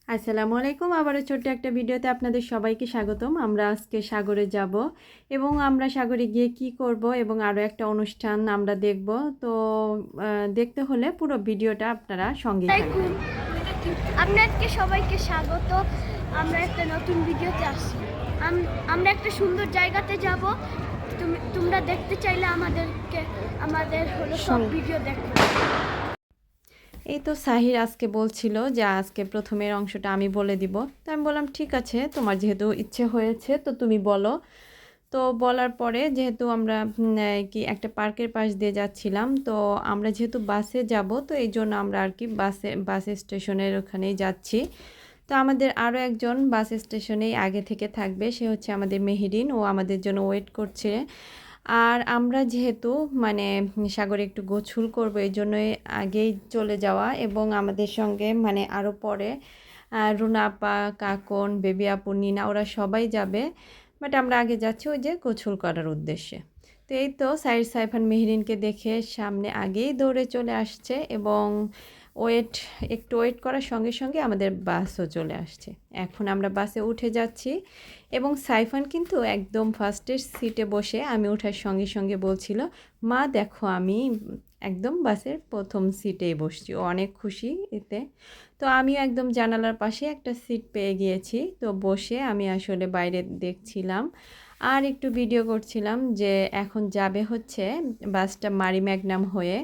আসসালামু আলাইকুম। আবারও ছোট্ট একটা ভিডিওতে আপনাদের সবাইকে স্বাগতম। আমরা আজকে সাগরে যাব এবং আমরা সাগরে গিয়ে কি করব এবং আরও একটা অনুষ্ঠান আমরা দেখব। তো দেখতে হলে পুরো ভিডিওটা আপনারা সঙ্গেই থাকবেন। আপনাদেরকে সবাইকে স্বাগত। আমরা একটা নতুন ভিডিওতে আসছি। আমরা একটা সুন্দর জায়গাতে যাব। তোমরা দেখতে চাইলে আমাদের হলো সব ভিডিও দেখবে। এই তো সাহির আজকে বলছিল যে আজকে প্রথমের অংশটা আমি বলে দিব। তো আমি বললাম ঠিক আছে, তোমার যেহেতু ইচ্ছে হয়েছে তো তুমি বলো। তো বলার পরে যেহেতু আমরা কি একটা পার্কের পাশ দিয়ে যাচ্ছিলাম, তো আমরা যেহেতু বাসে যাব তো এই জন্য আমরা আর কি বাস স্টেশনের ওখানেই যাচ্ছি। তো আমাদের আরও একজন বাস স্টেশনেই আগে থেকে থাকবে, সে হচ্ছে আমাদের মেহেরিন, ও আমাদের জন্য ওয়েট করছে। আর আমরা যেহেতু সাগরে একটু গোসল করবো এই জন্যই আগেই চলে যাওয়া, এবং আমাদের সঙ্গে আরও পরে রুনা আপা, কাকন, বেবি আপু, নিনা ওরা সবাই যাবে। বাট আমরা আগে যাচ্ছি ওই যে গোসল করার উদ্দেশ্যে। তো এই তো সাইফান মেহরিনকে দেখে সামনে আগেই দৌড়ে চলে আসছে, এবং একটু ওয়েট করার সঙ্গে সঙ্গে আমাদের বাসও চলে আসছে। এখন আমরা বাসে উঠে যাচ্ছি, এবং সাইফান কিন্তু একদম ফার্স্টের সিটে বসে আমি ওঠার সঙ্গে সঙ্গে বলছিল, মা দেখো আমি একদম বাসের প্রথম সিটেই বসছি। ও অনেক খুশি এতে। তো আমিও একদম জানালার পাশে একটা সিট পেয়ে গিয়েছি। তো বসে আমি আসলে বাইরে দেখছিলাম আর একটু ভিডিও করছিলাম যে এখন যাবে হচ্ছে বাসটা মারি ম্যাগনাম হয়ে।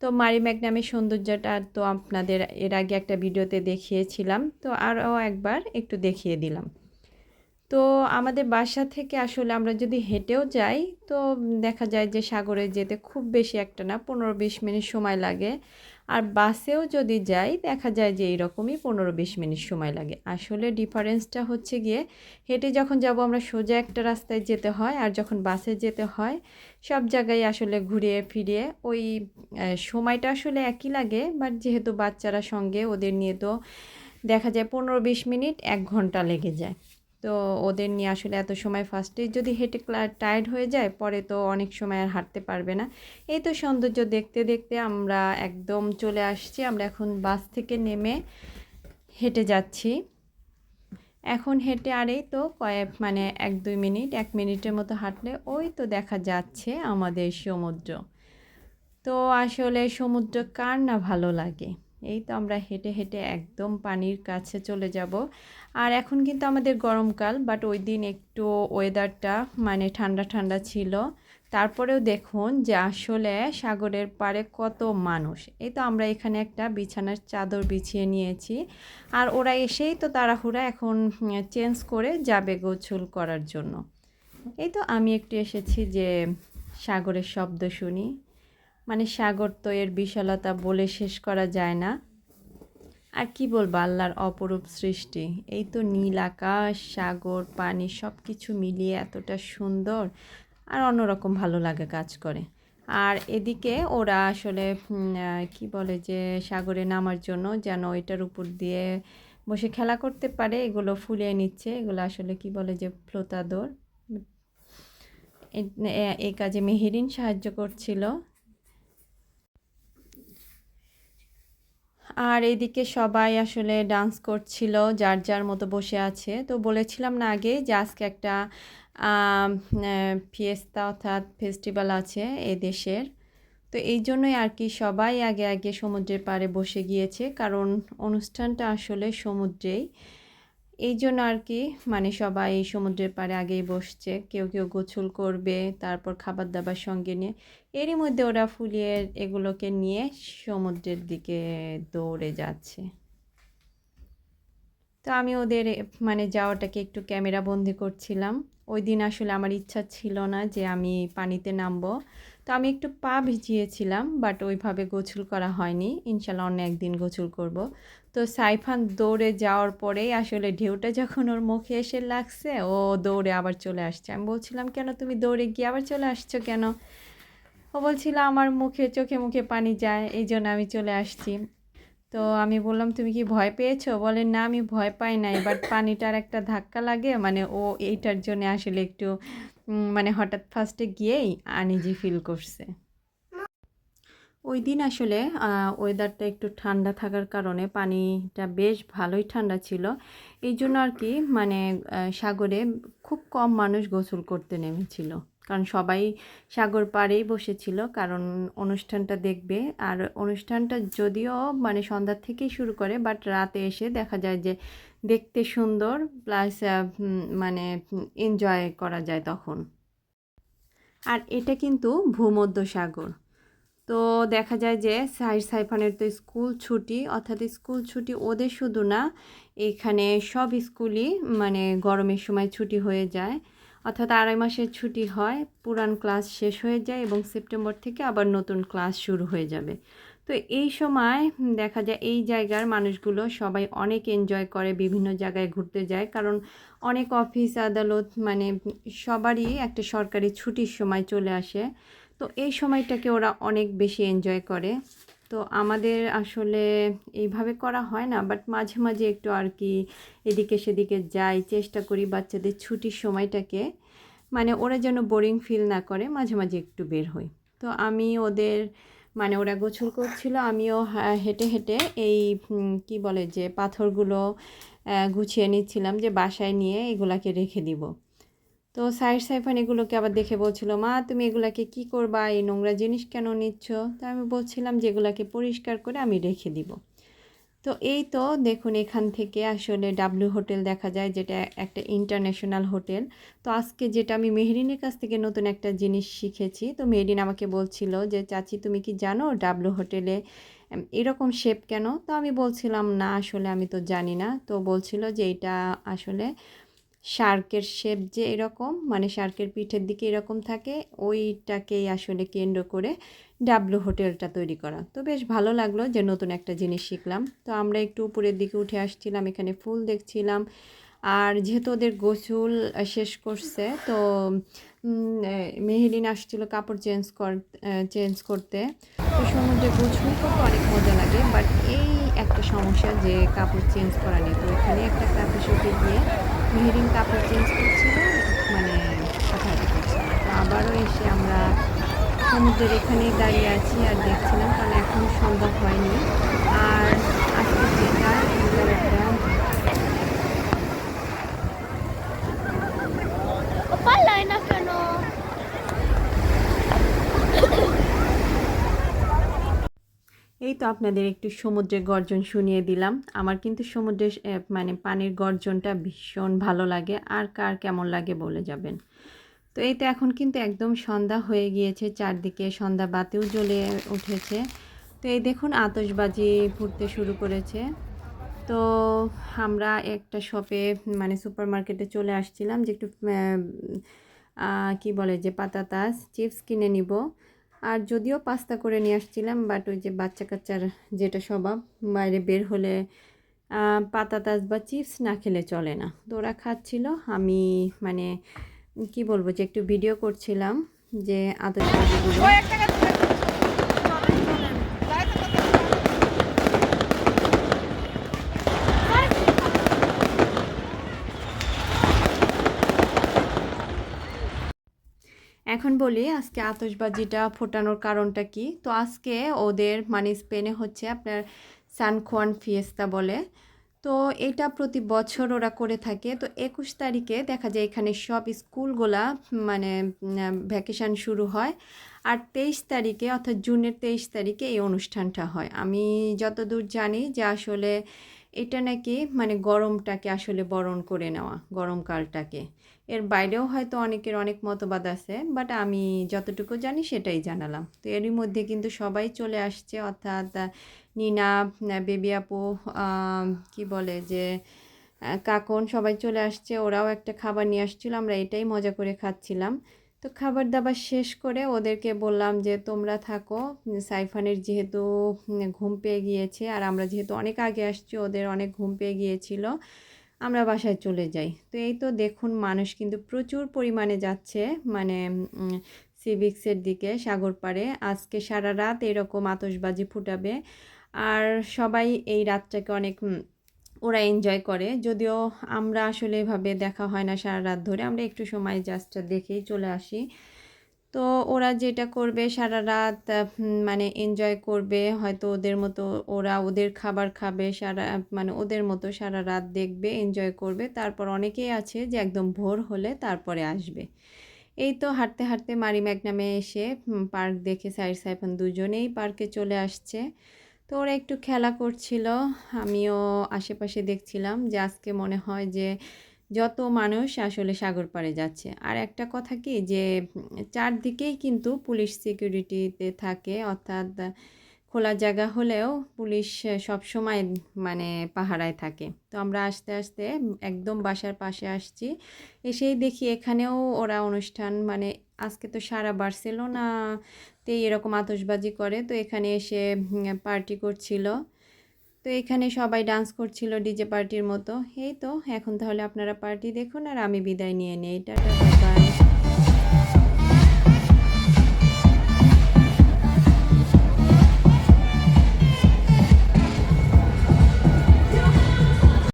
তো মারি ম্যাগনামের সৌন্দর্যটা তো আপনাদের এর আগে একটা ভিডিওতে দেখিয়েছিলাম, তো আরও একবার একটু দেখিয়ে দিলাম। তো আমাদের বাসা থেকে আসলে আমরা যদি হেঁটেও যাই তো দেখা যায় যে সাগরে যেতে খুব বেশি একটা না, 15-20 মিনিট সময় লাগে। আর বাসেও যদি যাই দেখা যায় যে এইরকমই 15-20 মিনিট সময় লাগে। আসলে ডিফারেন্সটা হচ্ছে গিয়ে হেঁটে যখন যাব আমরা সোজা একটা রাস্তায় যেতে হয়, আর যখন বাসে যেতে হয় সব জায়গায় আসলে ঘুরিয়ে ফিরিয়ে ওই সময়টা আসলে একই লাগে। বাট যেহেতু বাচ্চারা সঙ্গে, ওদের নিয়ে তো দেখা যায় 15-20 মিনিট 1 ঘন্টা লেগে যায়। তো ওদের নিয়ে আসলে এত সময় ফার্স্টেই যদি হেঁটে টায়ার্ড হয়ে যায় পরে তো অনেক সময় আর হাঁটতে পারবে না। এই তো সৌন্দর্য দেখতে দেখতে আমরা একদম চলে আসছি। আমরা এখন বাস থেকে নেমে হেঁটে যাচ্ছি। এখন হেঁটে আরেই তো কয়েক 1-2 মিনিট, 1 মিনিটের মতো হাঁটলে ওই তো দেখা যাচ্ছে আমাদের সমুদ্র। তো আসলে সমুদ্র কার না ভালো লাগে। এই তো আমরা হেঁটে হেঁটে একদম পানির কাছে চলে যাব। আর এখন কিন্তু আমাদের গরমকাল, বাট ওই দিন একটু ওয়েদারটা ঠান্ডা ঠান্ডা ছিল। তারপরেও দেখুন যে আসলে সাগরের পাড়ে কত মানুষ। এই তো আমরা এখানে একটা বিছানার চাদর বিছিয়ে নিয়েছি, আর ওরা এসেই তো তাড়াহুড়া এখন চেঞ্জ করে যাবে গোসল করার জন্য। এই তো আমি একটু এসেছি যে সাগরের শব্দ শুনি। সাগর তো এর বিশালতা বলে শেষ করা যায় না। আর কি বলবো, আল্লাহর অপরূপ সৃষ্টি। এই তো নীল আকাশ, সাগর, পানি সব কিছু মিলিয়ে এতটা সুন্দর আর অন্যরকম ভালো লাগে কাজ করে। আর এদিকে ওরা আসলে কি বলে যে সাগরে নামার জন্য যেন এটার উপর দিয়ে বসে খেলা করতে পারে এগুলো ফুলিয়ে নিচ্ছে। এগুলো আসলে কি বলে যে ফ্লোতাদোর। এই কাজে মেহেরিন সাহায্য করছিল। আর এদিকে সবাই আসলে ডান্স করছিল, যার যার মতো বসে আছে। তো বলেছিলাম না আগে যে আজকে একটা ফিয়েস্তা অর্থাৎ ফেস্টিভ্যাল আছে এ দেশের। তো এই জন্যই আর কি সবাই আগে আগে সমুদ্রের পাড়ে বসে গিয়েছে, কারণ অনুষ্ঠানটা আসলে সমুদ্রেই। এই জন্য আর কি সবাই সমুদ্রের পাড়ে আগেই বসছে। কেউ কেউ গোসল করবে, তারপর খাবার দাবার সঙ্গে নিয়ে এরই মধ্যে ওরা ফুলিয়ে এগুলোকে নিয়ে সমুদ্রের দিকে দৌড়ে যাচ্ছে। তো আমি ওদের যাওয়াটাকে একটু ক্যামেরা বন্দি করছিলাম। ওই দিন আসলে আমার ইচ্ছা ছিল না যে আমি পানিতে নামবো। তো আমি একটু পা ভিজিয়েছিলাম, বাট ওইভাবে গোসল করা হয়নি। ইনশাল্লাহ অন্য একদিন গোসল করব। তো সাইফান দৌড়ে যাওয়ার পরেই আসলে ঢেউটা যখন ওর মুখে এসে লাগছে ও দৌড়ে আবার চলে আসছে। আমি বলছিলাম, কেন তুমি দৌড়ে গিয়ে আবার চলে আসছো কেন? ও বলছিল আমার মুখে চোখে মুখে পানি যায়, এই জন্য আমি চলে আসছি। তো আমি বললাম, তুমি কি ভয় পেয়েছো? বলে না, আমি ভয় পাই নাই, বাট পানিটার একটা ধাক্কা লাগে, ও এইটার জন্য আসলে একটু হঠাৎ ফার্স্টে গিয়েই আনইজি ফিল করছে। ওই দিন আসলে ওয়েদারটা একটু ঠান্ডা থাকার কারণে পানিটা বেশ ভালোই ঠান্ডা ছিল। এই জন্য আর কি মানে সাগরে খুব কম মানুষ গোসল করতে নেমেছিল। কারণ সবাই সাগর পাড়েই বসেছিল কারণ অনুষ্ঠানটা দেখবে। আর অনুষ্ঠানটা যদিও মানে সন্ধ্যা থেকেই শুরু করে বাট রাতে এসে দেখা যায় যে দেখতে সুন্দর প্লাস মানে এনজয় করা যায় তখন। আর এটা কিন্তু ভূমধ্যসাগর। তো দেখা যায় যে সাইফানের তো স্কুল ছুটি, অর্থাৎ স্কুল ছুটি ওদের শুধু না, এখানে সব স্কুলই মানে গরমের সময় ছুটি হয়ে যায়, অর্থাৎ 2.5 মাসের ছুটি হয়, পুরান ক্লাস শেষ হয়ে যায় এবং সেপ্টেম্বর থেকে আবার নতুন ক্লাস শুরু হয়ে যাবে। তো এই সময় দেখা যায় এই জায়গার মানুষগুলো সবাই অনেক এনজয় করে, বিভিন্ন জায়গায় ঘুরতে যায়, কারণ অনেক অফিস আদালত মানে সবারই একটা সরকারি ছুটির সময় চলে আসে। তো এই সময়টাকে ওরা অনেক বেশি এনজয় করে। তো আমাদের আসলে এইভাবে করা হয় না, বাট মাঝে মাঝে একটু আর কি এদিকে সেদিকে যাই, চেষ্টা করি বাচ্চাদের ছুটির সময়টাকে মানে ওরা যেন বোরিং ফিল না করে, মাঝে মাঝে একটু বের হই। তো আমি ওদের মানে ওরা গোসল করছিল, আমিও হেঁটে হেঁটে এই কি বলে যে পাথরগুলো গুছিয়ে নিচ্ছিলাম যে বাসায় নিয়ে এগুলাকে রেখে দিব। তো সাইফান এগুলোকে আবার দেখে বলছিল, মা তুমি এগুলাকে কি করবা, এই নোংরা জিনিস কেন নিচ্ছ? তো আমি বলছিলাম যে এগুলাকে পরিষ্কার করে আমি রেখে দিব। তো এই তো দেখুন এখান থেকে আসলে ডাব্লিউ হোটেল দেখা যায়, যেটা একটা ইন্টারন্যাশনাল হোটেল। তো আজকে যেটা আমি মেহরিনের কাছ থেকে নতুন একটা জিনিস শিখেছি, তো মেহরিন আমাকে বলছিল যে চাচি তুমি কি জানো ডাব্লিউ হোটেলে এরকম শেপ কেন? তো আমি বলছিলাম না আসলে আমি তো জানি না। তো বলছিল যে এটা আসলে শার্কের শেপ, যে এরকম মানে শার্কের পিঠের দিকে এরকম থাকে, ওইটাকেই আসলে কেন্দ্র করে ডাব্লু হোটেলটা তৈরি করা। তো বেশ ভালো লাগলো যে নতুন একটা জিনিস শিখলাম। তো আমরা একটু উপরের দিকে উঠে আসছিলাম, এখানে ফুল দেখছিলাম। আর যেহেতু ওদের গোসল শেষ করছে, তো মেহেরিন আসছিল কাপড় চেঞ্জ করতে। তো সমুদ্রে গোসল করতে অনেক মজা লাগে, বাট এই একটা সমস্যা যে কাপড় চেঞ্জ করা নেই। তো ওখানে একটা কাপড় শুকিয়ে গিয়ে মেহেরিন কাপড় চেঞ্জ করছিল, মানে হাঁটাহাঁটি করছিল। তো আবারও এসে আমরা সমুদ্রের এখানেই দাঁড়িয়ে আছি আর দেখছিলাম, কারণ এখন সন্ধ্যা হয়নি। আর আজকে যেটা এটার একটা পারলাই না কেন? এই তো আপনাদের একটু সমুদ্রের গর্জন শুনিয়ে দিলাম। আমার কিন্তু সমুদ্রের মানে পানির গর্জনটা ভীষণ ভালো লাগে, আর কার কেমন লাগে বলে যাবেন। তো এই তো এখন কিন্তু একদম সন্ধ্যা হয়ে গিয়েছে, চারদিকে সন্ধ্যা বাতিও জ্বলে উঠেছে। তো এই দেখুন আতশবাজি ফুটতে শুরু করেছে। তো আমরা একটা শপে মানে সুপার মার্কেটে চলে আসছিলাম যে একটু কি বলে যে পাতাতাস চিপস কিনে নিব। আর যদিও পাস্তা করে নিয়ে আসছিলাম, বাট ওই যে বাচ্চা কাচ্চার যেটা স্বভাব, বাইরে বের হলে পাতাতাস বা চিপস না খেলে চলে না। তো ওরা খাচ্ছিল, আমি মানে কি বলবো যে একটু ভিডিও করছিলাম যে আতশবাজিগুলো। এখন বলি আজকে আতশবাজিটা ফোটানোর কারণটা কি। তো আজকে ওদের মানে স্পেনে হচ্ছে আপনার সান খুয়ান ফিয়েস্তা বলে। তো এটা প্রতি বছর ওরা করে থাকে। তো 21 তারিখে দেখা যায় এখানে সব স্কুলগুলা মানে ভ্যাকেশান শুরু হয়। আর 23 তারিখে অর্থাৎ জুনের 23 তারিখে এই অনুষ্ঠানটা হয়। আমি যতদূর জানি যে আসলে এটা নাকি মানে গরমটাকে আসলে বরণ করে নেওয়া, গরমকালটাকে। এর বাইরেও হয়তো অনেকের অনেক মতবাদ আছে, বাট আমি যতটুকু জানি সেটাই জানালাম। তো এরই মধ্যে কিন্তু সবাই চলে আসছে, অর্থাৎ নিনা, বেবি আপু, কি বলে যে কাকন, সবাই চলে আসছে। ওরাও একটা খাবার নিয়ে আসছিল, আমরা এটাই মজা করে খাচ্ছিলাম। তো খাবার দাবার শেষ করে ওদেরকে বললাম যে তোমরা থাকো, সাইফানের যেহেতু ঘুম পেয়ে গিয়েছে আর আমরা যেহেতু অনেক আগে আসছি, ওদের অনেক ঘুম পেয়ে গিয়েছিল, আমরা বাসায় চলে যাই। তো এই তো দেখুন মানুষ কিন্তু প্রচুর পরিমাণে যাচ্ছে মানে সিভিক্সের দিকে, সাগর পাড়ে। আজকে সারা রাত এরকম আতশবাজি ফুটাবে আর সবাই এই রাতটাকে অনেক ওরা এনজয় করে। যদিও আমরা আসলে এভাবে দেখা হয় না সারা রাত ধরে, আমরা একটু সময় জাস্ট দেখেই চলে আসি। তো ওরা যেটা করবে সারা রাত মানে এনজয় করবে হয়তো ওদের মতো, ওরা ওদের খাবার খাবে সারা, মানে ওদের মতো সারা রাত দেখবে, এনজয় করবে। তারপর অনেকেই আছে যে একদম ভোর হলে তারপরে আসবে। এই তো হাঁটতে হাঁটতে মারিমেঘনামে এসে পার্ক দেখে সাইর সাইফান দুজনেই পার্কে চলে আসছে। তো ওরা একটু খেলা করছিল, আমিও আশেপাশে দেখছিলাম যে আজকে মনে হয় যে যত মানুষ আসলে সাগর পাড়ে যাচ্ছে। আর একটা কথা কি যে চারদিকেই কিন্তু পুলিশ সিকিউরিটিতে থাকে, অর্থাৎ খোলা জায়গা হলেও পুলিশ সবসময় মানে পাহারায় থাকে। তো আমরা আস্তে আস্তে একদম বাসার পাশে আসছি, এসেই দেখি এখানেও ওরা অনুষ্ঠান, মানে আজকে তো সারা বার্সেলোনাতেই এরকম আতশবাজি করে, তো এখানে এসে পার্টি করছিল। তো এখানে সবাই ডান্স করছিল ডিজে পার্টির মতো। এই তো এখন তাহলে আপনারা পার্টি দেখুন আর আমি বিদায় নিয়ে নেই। Tata, bye bye.